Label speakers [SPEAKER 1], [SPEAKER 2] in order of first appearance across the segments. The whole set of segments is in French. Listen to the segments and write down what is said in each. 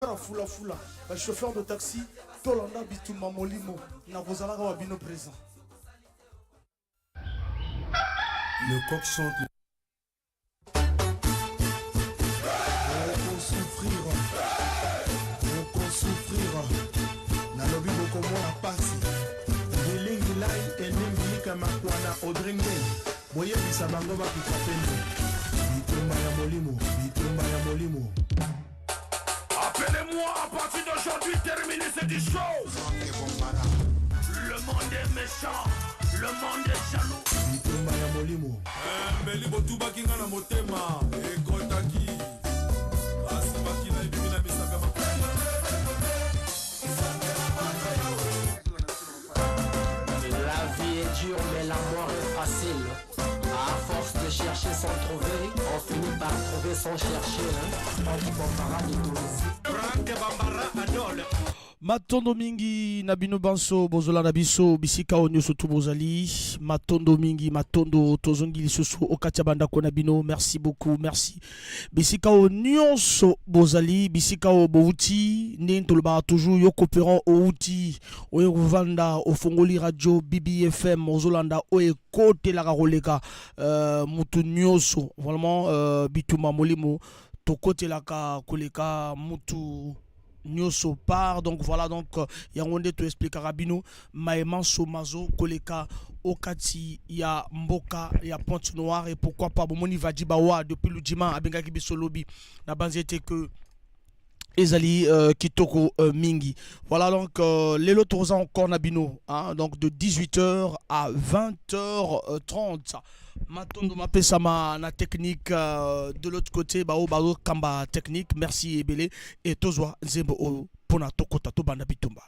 [SPEAKER 1] kaka fula fula ba chauffeur de taxi tolanda bituma molimo na kozalaka wa bino présent.
[SPEAKER 2] Le coq chante. On souffrir. Nalobi boko mwana pasi. Bilingi lai eningi kama kwana odringe. Boye bisa bango ba kutapende. Bitumba ya molimo, bitumba ya molimo.
[SPEAKER 3] Appelez-moi à partir d'aujourd'hui, terminez cette chose. Le monde est méchant, le monde est jaloux.
[SPEAKER 2] Bitumba ya molimo.
[SPEAKER 4] Mbeli botuba kinga na motema. Ekotaki. Asibaki na ibimi na misaka makani.
[SPEAKER 5] La vie est dure mais la mort est facile. À force de chercher sans trouver, on finit par trouver sans chercher.
[SPEAKER 3] Franck Bambara Adol.
[SPEAKER 1] Matondo mingi na bino banso bozola na biso bisika onyo sotu bozali matondo mingi matondo tozongi lisusu okatia bandako na bino. Merci beaucoup, merci bisika onyo so bozali bisika o bouti ne toloba toujours yo coopérant o outi o vanda o fongoli radio BBFM ozolanda o ekote la roleka mutu nyoso vraiment bituma molimo to kote la ka koleka mutu Nyoso part, donc voilà, donc Yangonde te expliquera Rabino, Maëman Somazo, Koleka, Okati, ya Mboka, ya Pointe Noire, et pourquoi pas Bomoni Vadibawa, depuis le dimanche, à Benga Kibiso Lobby, la base était que Ezali Kitoko Mingi. Voilà donc les lotos encore Nabino, hein, donc de 18h à 20h30. Matondo mapé sama na technique de l'autre côté bao bao kamba technique. Merci Ebele et tozwa nzembo o pona tokota to banda bitumba.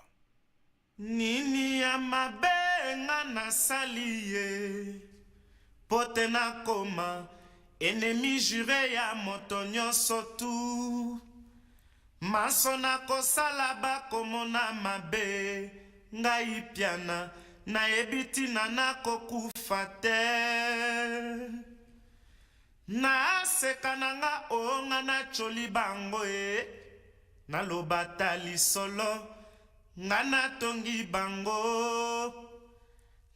[SPEAKER 6] Nini ya mabenga na saliye pote na koma ennemi juré ya moto nyonso tu maso na kosala bakomona mabe ngai piana na ebitina na kokufa te na seka nanga onga na choli bango na lobata lisolo nga na tongi bango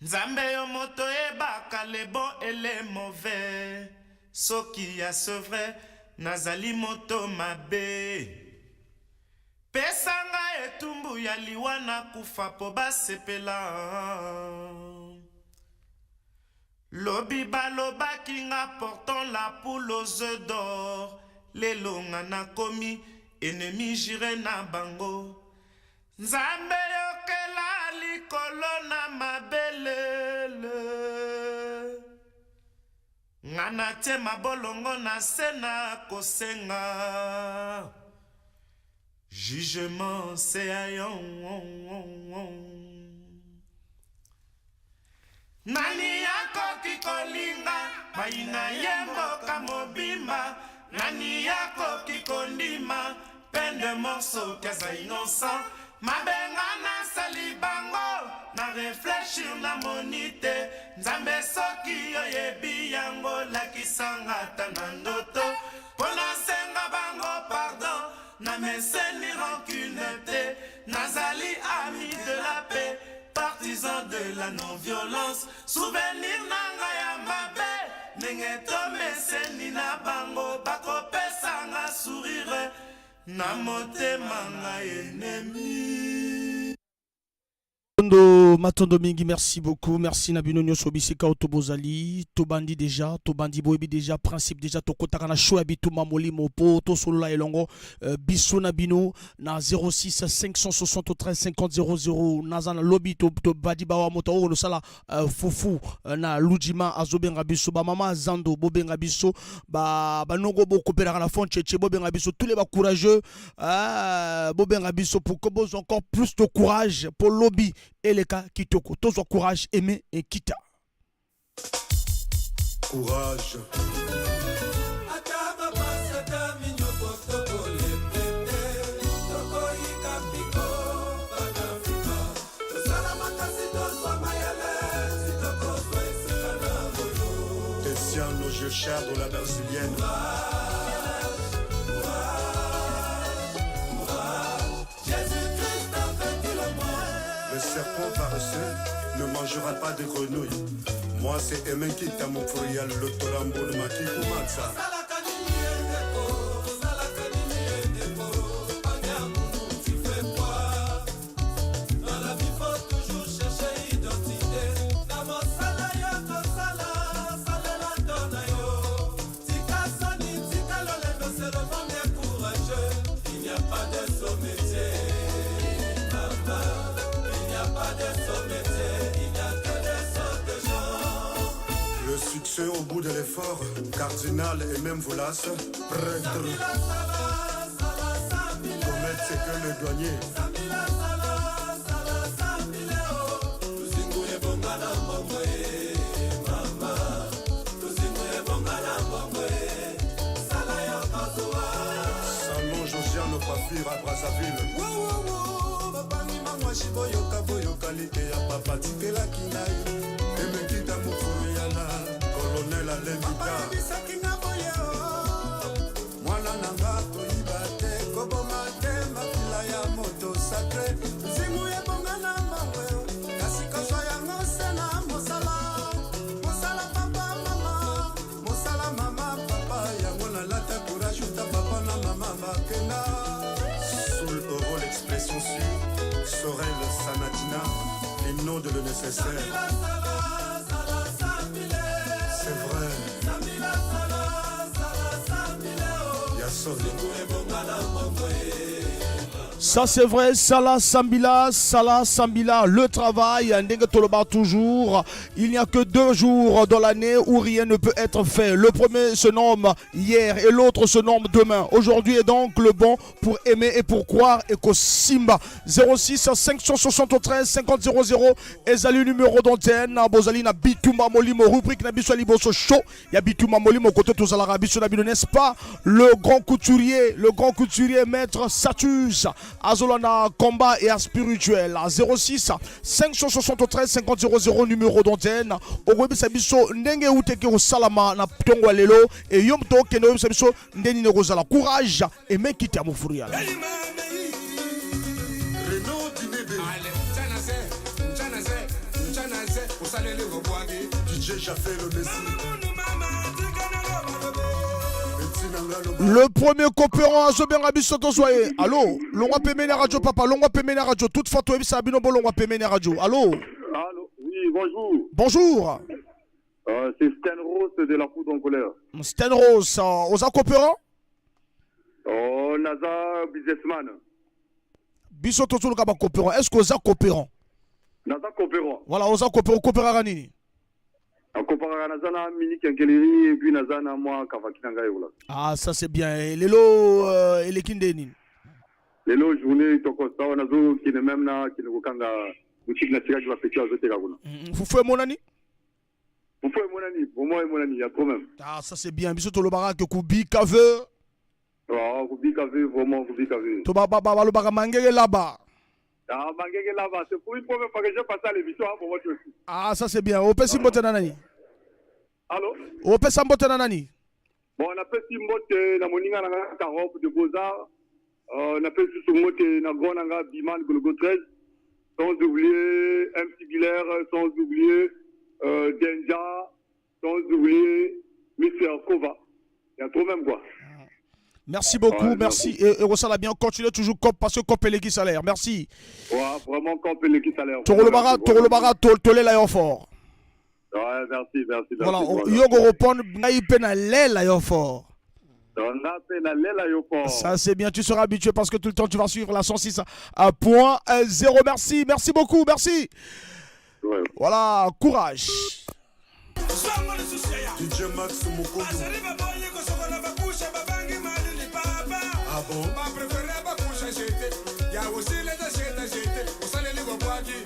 [SPEAKER 6] nzambe yo moto ebaka le bon et le mauvais soki ya sevre nazali moto mabe pesanga etumbu ya liwa na kufa po basepela lobi balobaki nga portant la poule aux œufs d'or lelo nga nakomi ennemi juré na bango nzambe yokela likolo na mabelele nga natie mabolongo na se na kosenga jugement c'est ayon nani akoki kolinga maina yemboka mobimba nani akoki kondima peine de morceau kaza innocent mabenga na salibango na réfléchir na monite nzambe soki oyebi yango lakisanga ta na ndoto pona senga bango pardon na meseni rancune te nazali ami de la paix partisan de la non-violence souvenir nanga ya mabe ndenge tomeseni na bango bakopesanga sourire na motema nga ennemi.
[SPEAKER 1] Matondo mingi, merci beaucoup, merci Nabino Nyoso bisika otobozali, tobandi déjà, tobandi boebi déjà, principe déjà, tokotaka na show abitu mamoli mopo, to solo la elongo, biso Nabino na 06 573 50 00, nazana lobby to badi bawa moto o no sala fufu na lujima azobenga biso ba mama zando bobenga biso ba nongo bo kopera na fond cheche bobenga biso tous les ba courageux bobenga biso pour que vous encore plus de courage pour lobby et les cas kitoko tous courage aimer et kita
[SPEAKER 2] courage. Nos jeux chers de la brésilienne.
[SPEAKER 4] ne mangera pas de grenouilles. Moi c'est Emen Kita Mokurial, le Torambo de Maki Kumatsa. Le succès au bout de l'effort, cardinal et même Voulas, prêtre. Commettre c'est que le douanier. Salon Josiane Pafir à Brazzaville. Boyoka boyoka like ya papa tikela kinai emekita mukuriala colonel Alembika mwana nanga toibate koboma te makila ya moto sacré zimu ya bongana mawe kasika yango sena mosala mama papa yango na lata courage ta papa na mama bakena sous euro l'expression sûre Sorel Sanadina, les noms de le nécessaire. C'est vrai. Yasson.
[SPEAKER 1] Ça c'est vrai, Salah Sambila, le travail, Ndenge Toloba toujours. Il n'y a que 2 jours dans l'année où rien ne peut être fait. Le premier se nomme hier et l'autre se nomme demain. Aujourd'hui est donc le bon pour aimer et pour croire. Et que Simba 06 573 50 00 et salut numéro d'antenne. Bozali na Bituma Molimo, rubrique na Biswali Bosso Show. Il y a Bituma Molimo côté tous à la Rabisson, n'est-ce pas? Le grand couturier maître Satus. Azolana combat et à spirituel 06 573 50 00 numéro d'antenne. Ogobi sabiso ndenge uteke au salama na tongo lelo et yom to keno sabiso ndeni ne rozala courage et mekite amufuriala.
[SPEAKER 4] DJ Jaffé le Messi.
[SPEAKER 1] Le premier coopérant à Zobera Bissoto Soye. Allô, l'on payé la radio, papa, l'on payé la radio. Toute fois, tu as vu ça, l'on payé la radio. Allô.
[SPEAKER 7] Allô, oui, bonjour.
[SPEAKER 1] Bonjour.
[SPEAKER 7] C'est Sten Rose de la Foudre en colère.
[SPEAKER 1] Sten Rose, aux coopérants.
[SPEAKER 7] Oh, Naza businessman.
[SPEAKER 1] Bissoto Soye, coopérant. Est-ce que aux coopérants?
[SPEAKER 7] Naza coopérant.
[SPEAKER 1] Voilà, aux coopérants, coopérant Ranini.
[SPEAKER 7] Comparé Nazana, Mini Kenkeleri, et puis Nazana, moi, Kavakinanga.
[SPEAKER 1] Ah, ça c'est bien. Et Lelo, et les Kindeni.
[SPEAKER 7] Lelo, journée, Tokosta, Nazo, qui n'est même là, qui ne vous kanga, boutique nationale qui va péter à Zoté Gaguna.
[SPEAKER 1] Vous faites mon ami?
[SPEAKER 7] Vous faites mon ami, pour moi et mon ami, il y a trop même.
[SPEAKER 1] Ah, ça c'est bien. Bisous, le barak, Koubi, Kave.
[SPEAKER 7] Ah, Koubi Kave, vraiment, Koubi Kave.
[SPEAKER 1] Toba, le barak, Mangere là-bas.
[SPEAKER 7] Ah, Mangere là-bas, c'est pour une première fois que je passe à l'émission pour moi aussi.
[SPEAKER 1] Ah, ça c'est bien. Ope Simbote Nanani.
[SPEAKER 7] Allô?
[SPEAKER 1] Ope Simbote Nanani.
[SPEAKER 7] Bon, on appelle Simbote, na moninga na Karop de Beaux-Arts. On appelle Simbote, na Gonanga, Biman, Golgo 13. Sans oublier MC Guilaire, sans oublier Denja, sans oublier Mr. Kova. Il y a trop même quoi.
[SPEAKER 1] Merci beaucoup, ouais, merci. Et Rossala bien, continuez toujours COP parce que COP est l'équipe salaire. Merci.
[SPEAKER 7] Ouais, vraiment COP est l'équipe salaire.
[SPEAKER 1] Toro le bara, tolé l'aéroport.
[SPEAKER 7] Ouais, merci.
[SPEAKER 1] Voilà, Yogo repond, naïpe na l'aéroport.
[SPEAKER 7] On a fait l'aéroport.
[SPEAKER 1] Ça c'est bien, tu seras habitué parce que tout le temps tu vas suivre la 106 à point 0. Merci beaucoup, merci.
[SPEAKER 7] Ouais.
[SPEAKER 1] Voilà, courage.
[SPEAKER 4] DJ Max Mokodo. Ah bon?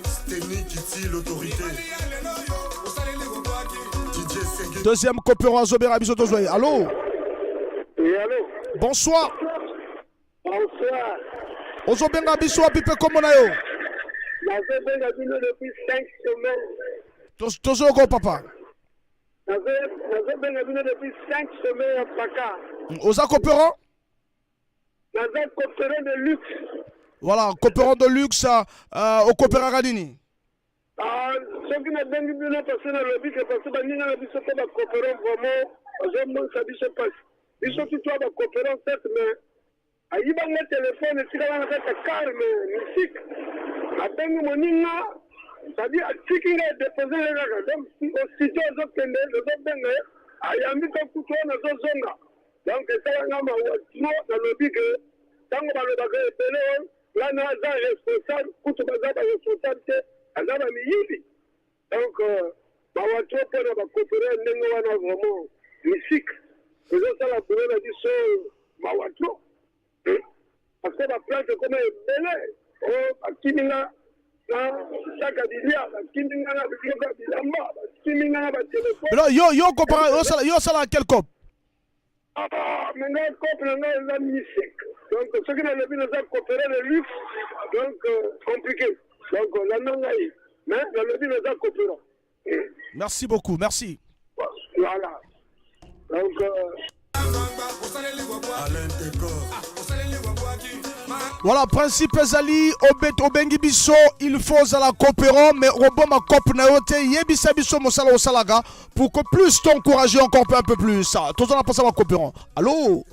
[SPEAKER 4] Steny Kitty, l'autorité. DJ Sengue.
[SPEAKER 1] Deuxième coopérant Zobera Bisoto Zoé. Allô?
[SPEAKER 7] Oui, allô?
[SPEAKER 1] Bonsoir.
[SPEAKER 7] Bonsoir.
[SPEAKER 1] Ozobenga Biso Pipe Komonayo.
[SPEAKER 7] Nazobenga Bino depuis 5 semaines.
[SPEAKER 1] Tozoko papa.
[SPEAKER 7] Nazobenga Bino depuis 5 semaines à Paka.
[SPEAKER 1] Oza coopérant?
[SPEAKER 7] Naza coopérant de luxe.
[SPEAKER 1] Voilà, coopérant de luxe au coopérant Radini.
[SPEAKER 7] Ah, soki nabengi bino parce nalobi ke parce baninga na biso mpe bacoopérant vraiment ozomonisa biso mpasi biso tutwa bacoopérant certes mais ayibanga telefone esika wana kati ya karme misike abengi moninga c'est-à-dire atiki nga edepose le kaka donc aussitôt ozokende ozobenga ye ayambi mpe kutu wana azozonga donc esalanga mawa tino nalobi ke ntango balobaka ebele lana aza responsable kutu baza baresponsable te aza bamiyibi donc bawatro mpona bacoopere ndenge wana vraiment misike ezosala bolo na biso mawatro parce que baplante koma ebele bakiminga na saka bilia bakiminga na biloko ya bilamba bakiminga na batelefone
[SPEAKER 1] yo comprend yo sala quel cop
[SPEAKER 7] menga cope na ngai eza misike donc soki nalobi naza coopere de luxe donc compliqué donc landa ngai mais nalobi naza coopérant.
[SPEAKER 1] Merci beaucoup, merci.
[SPEAKER 7] Voilà. Donc
[SPEAKER 1] voilà, principe ezali obengi biso il faut la coopérant mais roboma cop na yote yebisa biso mosala osalaga pour que plus t'encourager encore un peu plus ça. Tous on a passé à coopérant. Allô?